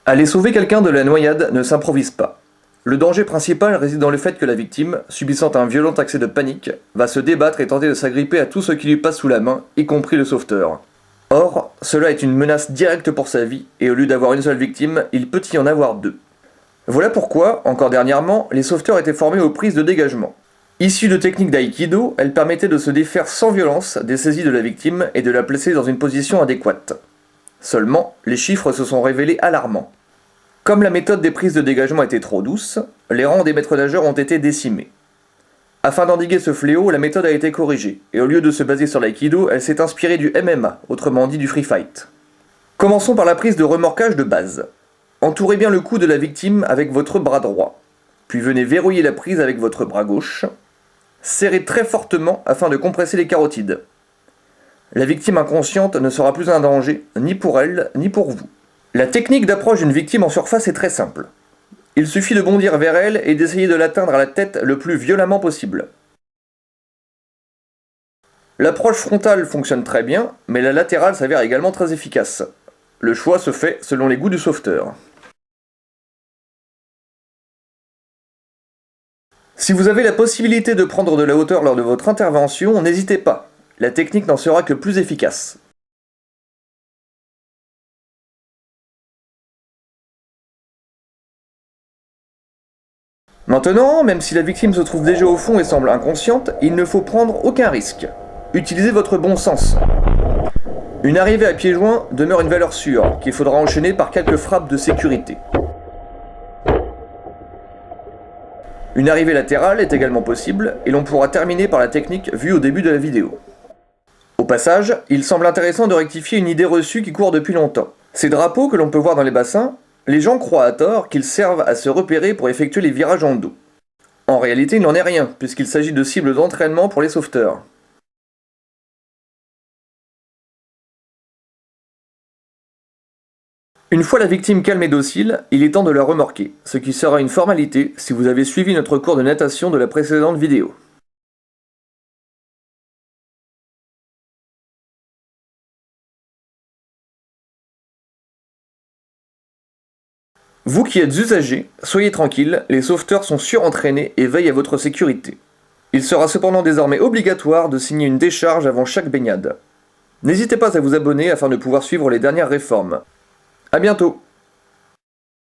Aller sauver quelqu'un de la noyade ne s'improvise pas. Le danger principal réside dans le fait que la victime, subissant un violent accès de panique, va se débattre et tenter de s'agripper à tout ce qui lui passe sous la main, y compris le sauveteur. Or, cela est une menace directe pour sa vie, et au lieu d'avoir une seule victime, il peut y en avoir deux. Voilà pourquoi, encore dernièrement, les sauveteurs étaient formés aux prises de dégagement. Issues de techniques d'aïkido, elles permettaient de se défaire sans violence des saisies de la victime et de la placer dans une position adéquate. Seulement, les chiffres se sont révélés alarmants. Comme la méthode des prises de dégagement était trop douce, les rangs des maîtres nageurs ont été décimés. Afin d'endiguer ce fléau, la méthode a été corrigée, et au lieu de se baser sur l'aïkido, elle s'est inspirée du MMA, autrement dit du free fight. Commençons par la prise de remorquage de base. Entourez bien le cou de la victime avec votre bras droit, puis venez verrouiller la prise avec votre bras gauche. Serrez très fortement afin de compresser les carotides. La victime inconsciente ne sera plus un danger, ni pour elle, ni pour vous. La technique d'approche d'une victime en surface est très simple. Il suffit de bondir vers elle et d'essayer de l'atteindre à la tête le plus violemment possible. L'approche frontale fonctionne très bien, mais la latérale s'avère également très efficace. Le choix se fait selon les goûts du sauveteur. Si vous avez la possibilité de prendre de la hauteur lors de votre intervention, n'hésitez pas. La technique n'en sera que plus efficace. Maintenant, même si la victime se trouve déjà au fond et semble inconsciente, il ne faut prendre aucun risque. Utilisez votre bon sens. Une arrivée à pieds joints demeure une valeur sûre, qu'il faudra enchaîner par quelques frappes de sécurité. Une arrivée latérale est également possible, et l'on pourra terminer par la technique vue au début de la vidéo. Au passage, il semble intéressant de rectifier une idée reçue qui court depuis longtemps. Ces drapeaux que l'on peut voir dans les bassins, les gens croient à tort qu'ils servent à se repérer pour effectuer les virages en dos. En réalité, il n'en est rien, puisqu'il s'agit de cibles d'entraînement pour les sauveteurs. Une fois la victime calme et docile, il est temps de la remorquer, ce qui sera une formalité si vous avez suivi notre cours de natation de la précédente vidéo. Vous qui êtes usagers, soyez tranquille, les sauveteurs sont surentraînés et veillent à votre sécurité. Il sera cependant désormais obligatoire de signer une décharge avant chaque baignade. N'hésitez pas à vous abonner afin de pouvoir suivre les dernières réformes. A bientôt!